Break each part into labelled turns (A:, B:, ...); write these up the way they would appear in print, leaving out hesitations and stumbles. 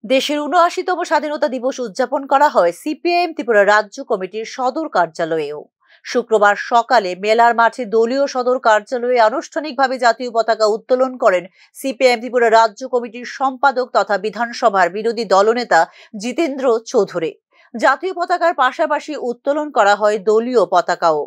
A: দেশের ৭৯তম স্বাধীনতা দিবস উদযাপন করা হয় সিপিআইএম ত্রিপুরা রাজ্য কমিটির সদর কার্যালয়েও। শুক্রবার সকালে মেলার মাঠে দলীয় সদর কার্যালয়ে আনুষ্ঠানিকভাবে জাতীয় পতাকা উত্তোলন করেন সিপিআইএম ত্রিপুরা রাজ্য কমিটির সম্পাদক তথা বিধানসভার বিরোধী দলনেতা জিতেন্দ্র চৌধুরী। জাতীয় পতাকার পাশাপাশি উত্তোলন করা হয় দলীয় পতাকাও।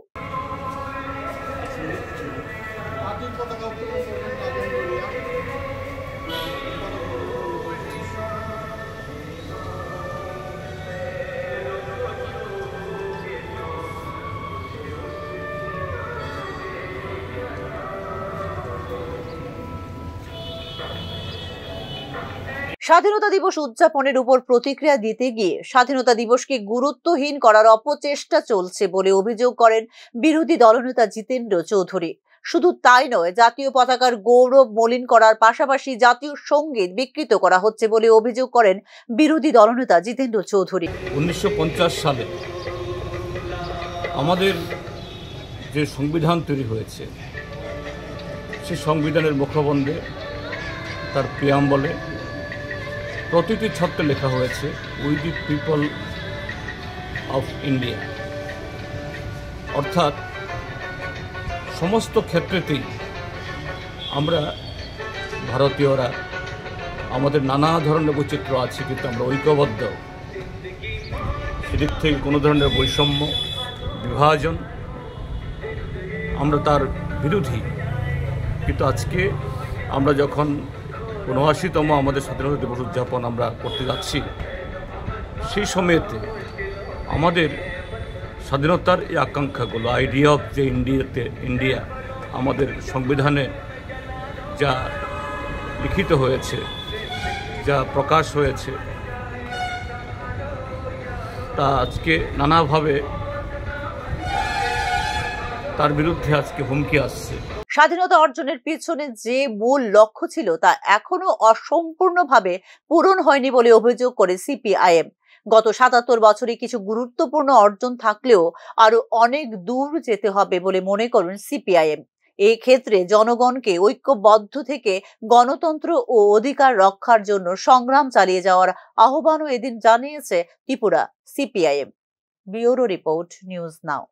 A: স্বাধীনতা দিবস উদযাপনের উপর প্রতিক্রিয়া দিতে গিয়ে স্বাধীনতা দিবসকে গুরুত্বহীন করার অপচেষ্টা চলছে বলে অভিযোগ করেন বিরোধী দলনেতা জিতেন্দ্র চৌধুরী। শুধু তাই নয়, জাতীয় পতাকার গৌরব মলিন করার পাশাপাশি জাতীয় সঙ্গীত বিকৃত করা হচ্ছে বলে অভিযোগ করেন বিরোধী দলনেতা জিতেন্দ্র চৌধুরী।
B: 1950 সালে আমাদের যে সংবিধান তৈরি হয়েছে, সেই সংবিধানের মুখবন্ধে তার প্রিয়াম্বলে প্রতিটি ছত্রে লেখা হয়েছে we the people of India. অর্থাৎ সমস্ত ক্ষেত্রেতেই আমরা ভারতীয়রা, আমাদের নানা ধরনের বৈচিত্র্য আছে, কিন্তু আমরা ঐক্যবদ্ধ। সেদিক থেকে কোনো ধরনের বৈষম্য, বিভাজন, আমরা তার বিরোধী। কিন্তু আজকে আমরা যখন ৭৯তম আমাদের স্বাধীনতা দিবস উদযাপন আমরা করতে যাচ্ছি, সেই সময়েতে আমাদের স্বাধীনতার এই আকাঙ্ক্ষাগুলো, আইডিয়া অফ যে ইন্ডিয়া আমাদের সংবিধানে যা লিখিত হয়েছে, যা প্রকাশ হয়েছে, তা আজকে নানাভাবে তার বিরুদ্ধে আজকে হুমকি আসছে।
A: স্বাধীনতা অর্জনের পিছনে যে মূল লক্ষ্য ছিল তা এখনো অসম্পূর্ণভাবে পূরণ হয়নি বলে অভিযোগ করে সিপিআইএম। গত ৭৭ বছরে কিছু গুরুত্বপূর্ণ অর্জন থাকলেও আরো অনেক দূর যেতে হবে বলে মনে করেন সিপিআইএম। এই ক্ষেত্রে জনগণকে ঐক্যবদ্ধ থেকে গণতন্ত্র ও অধিকার রক্ষার জন্য সংগ্রাম চালিয়ে যাওয়ার আহ্বানও এদিন জানিয়েছে Tripura CPIM. Bureau report, news now.